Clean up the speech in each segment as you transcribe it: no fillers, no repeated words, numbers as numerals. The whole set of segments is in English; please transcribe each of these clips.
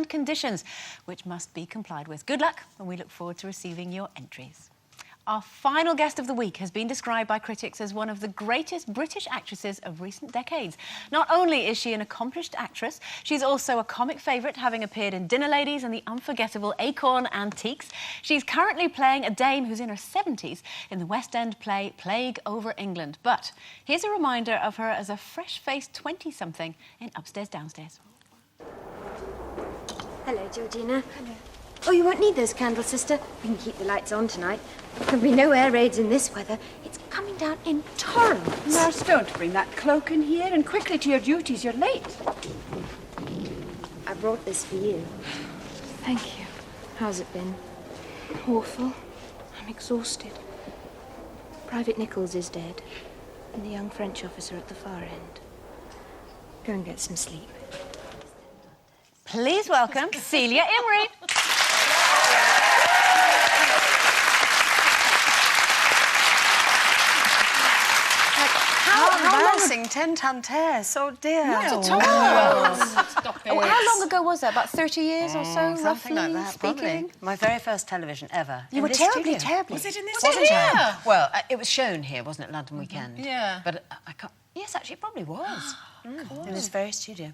and conditions, which must be complied with. Good luck, and we look forward to receiving your entries. Our final guest of the week has been described by critics as one of the greatest British actresses of recent decades. Not only is she an accomplished actress, she's also a comic favourite, having appeared in Dinner Ladies and the unforgettable Acorn Antiques. She's currently playing a dame who's in her 70s in the West End play Plague Over England. But here's a reminder of her as a fresh-faced 20-something in Upstairs Downstairs. Hello, Georgina. Hello. Oh, you won't need those candles, sister. We can keep the lights on tonight. There'll be no air raids in this weather. It's coming down in torrents. Nurse, don't bring that cloak in here, and quickly to your duties. You're late. I brought this for you. Thank you. How's it been? Awful. I'm exhausted. Private Nichols is dead, and the young French officer at the far end. Go and get some sleep. Please welcome Celia Imrie. How embarrassing, 10-ton tears, oh dear. Not at all. Stop it. Oh, how long ago was that? About 30 years or so, something roughly like that, speaking? probably. My very first television ever. You were terribly. Was it in this studio? here? Well, it was shown here, wasn't it, London Weekend? Yeah. But I can't... Yes, actually, it probably was. In this very studio.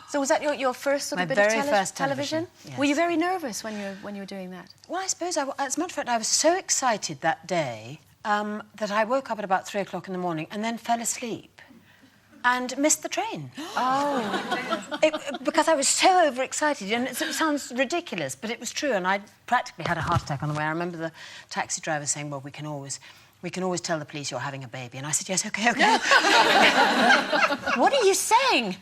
So was that your first sort of bit of first television? Yes. Were you very nervous when you were doing that? Well, I suppose, as a matter of fact, I was so excited that day that I woke up at about 3 o'clock in the morning and then fell asleep and missed the train. Oh. Because I was so overexcited, and it sounds ridiculous, but it was true, and I practically had a heart attack on the way. I remember the taxi driver saying, well, we can always tell the police you're having a baby. And I said, yes, OK. What are you saying?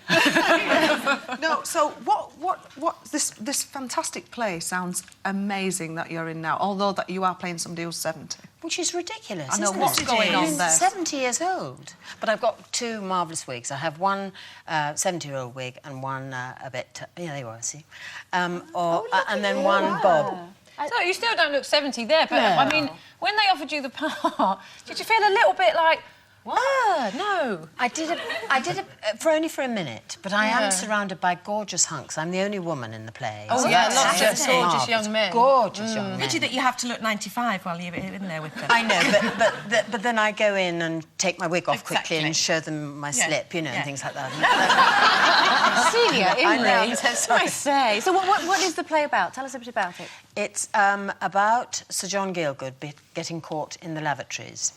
No, so what this fantastic play sounds amazing that you're in now, although that you are playing somebody who's 70. Which is ridiculous, I know, isn't what's it? going on there? 70 years old. But I've got two marvellous wigs. I have one 70-year-old wig and one a bit... yeah, there you are, see. And then one bob. So you still don't look 70 there, but I mean, when they offered you the part, did you feel a little bit like, no? I did it only for a minute, but I am surrounded by gorgeous hunks. I'm the only woman in the play. Oh, so yeah, that's lots of just gorgeous young men. Gorgeous young men. Pity that you have to look 95 while you're in there with them. I know, but then I go in and take my wig off quickly and show them my slip, you know, and things like that. Celia Imrie, I'm so sorry. I say. So what is the play about? Tell us a bit about it. It's about Sir John Gielgud getting caught in the lavatories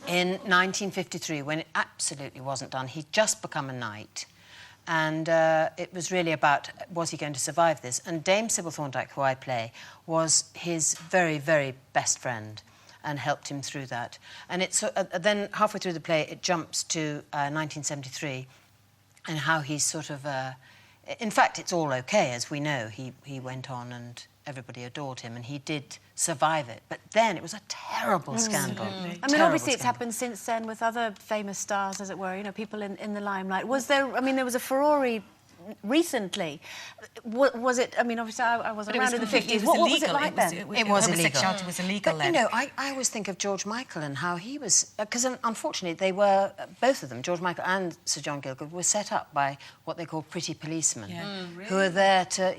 in 1953, when it absolutely wasn't done. He'd just become a knight, and it was really about, was he going to survive this? And Dame Sybil Thorndike, who I play, was his very, very best friend and helped him through that. And it's then, halfway through the play, it jumps to 1973, and how he's sort of... in fact, it's all OK, as we know. He went on and everybody adored him, and he did survive it. But then it was a terrible scandal. I mean, obviously it's happened since then with other famous stars, as it were, you know, people in the limelight. Was there... I mean, there was a furore recently. Was it... I mean, obviously, I wasn't around in the 50s. What was it like then? It was illegal. Homosexuality was illegal but, then. you know, I always think of George Michael and how he was... Because, unfortunately, they were... both of them, George Michael and Sir John Gielgud, were set up by what they call pretty policemen, who are there to...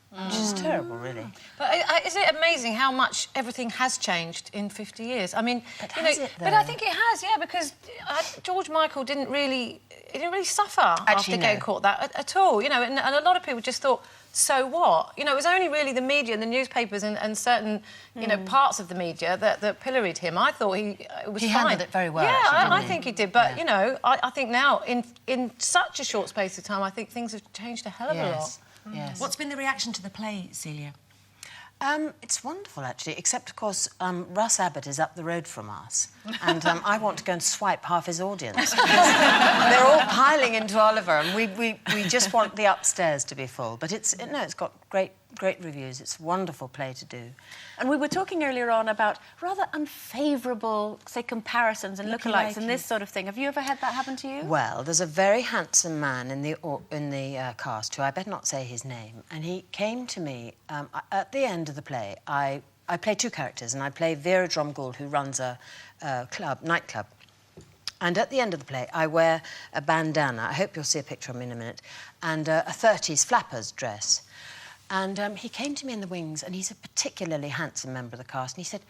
Which is terrible, really. But is it amazing how much everything has changed in 50 years? I mean, but you know, but I think it has, yeah, because George Michael didn't really suffer after getting caught at all, you know, and a lot of people just thought, so what? You know, it was only really the media and the newspapers and certain, you know, parts of the media that pilloried him. I thought it was fine. He handled it very well, yeah, actually, I think he did. But, you know, I think now, in such a short space of time, I think things have changed a hell of a lot. Yes. What's been the reaction to the play, Celia? It's wonderful, actually, except, of course, Russ Abbott is up the road from us, and I want to go and swipe half his audience. They're all piling into Oliver, and we just want the upstairs to be full. But it's got great reviews. It's a wonderful play to do. And we were talking earlier on about rather unfavourable, say, comparisons and lookalikes and this sort of thing. Have you ever had that happen to you? Well, there's a very handsome man in the cast, who I better not say his name, and he came to me at the end of the play. I play two characters, and I play Vera Dromgoole, who runs a nightclub. And at the end of the play, I wear a bandana. I hope you'll see a picture of me in a minute, and a 30s flappers dress. And he came to me in the wings, and he's a particularly handsome member of the cast, and he said,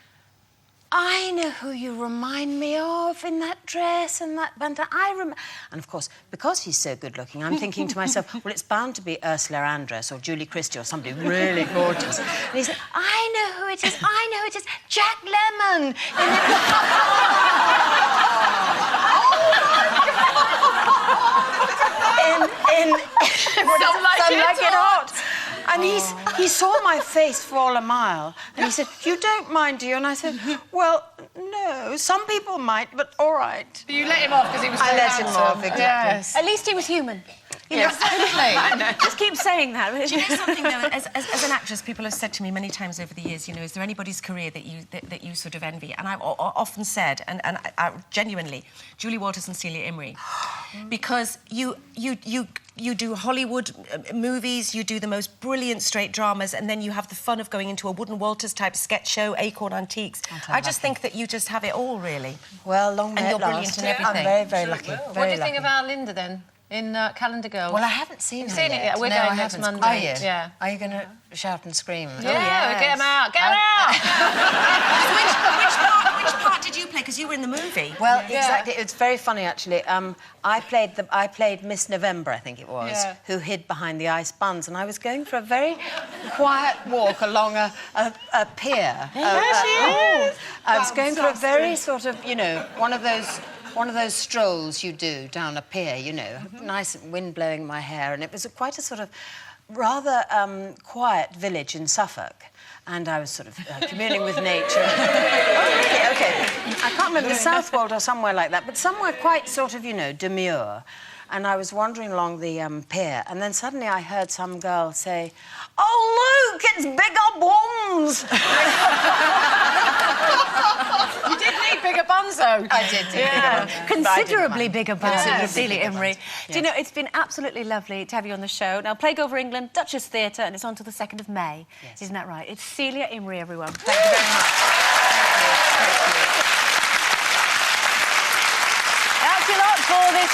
I know who you remind me of in that dress and that band. And of course, because he's so good-looking, I'm thinking to myself, well, it's bound to be Ursula Andress or Julie Christie or somebody really gorgeous. And he said, I know who it is, I know it is, Jack Lemmon. In Some Like It Hot. And he saw my face fall a mile, and he said, you don't mind, do you? And I said, well, no, some people might, but all right. You let him off because he was I let him off, exactly. Yes. At least he was human. Yes. Just keep saying that. Do you know something, though? As an actress, people have said to me many times over the years, you know, is there anybody's career that you sort of envy? And I've often said, and I genuinely, Julie Walters and Celia Imrie, because you do Hollywood movies, you do the most brilliant straight dramas, and then you have the fun of going into a Wood and Walters type sketch show, Acorn Antiques. I just think that you just have it all, really. Well, long may And it you're brilliant last. in everything. I'm very, very lucky. What do you think of our Linda, then, in Calendar Girls? Well, I haven't seen You've her seen it yet? We're No, going I next haven't. Monday. Are you? Yeah. Are you going to shout and scream? Yeah, get him out! Get him out! Which part did you play? Because you were in the movie. Well, exactly. It's very funny, actually. I played Miss November, I think it was, who hid behind the ice buns, and I was going for a very quiet walk along a pier. I was going for a very sort of, you know, one of those strolls you do down a pier, you know, nice wind blowing my hair, and it was quite a sort of rather quiet village in Suffolk. And I was sort of communing with nature. Okay. I can't remember, the Southwold or somewhere like that, but somewhere quite sort of, you know, demure. And I was wandering along the pier, and then suddenly I heard some girl say, oh, look, it's bigger buns! You did need bigger buns, though. I did bigger buns. Considerably bigger buns than Celia bigger Imrie. buns. Do you know, it's been absolutely lovely to have you on the show. Now, Plague Over England, Duchess Theatre, and it's on to the 2nd of May. Yes. Isn't that right? It's Celia Imrie, everyone. Thank you very much. Thank you. That's a lot for this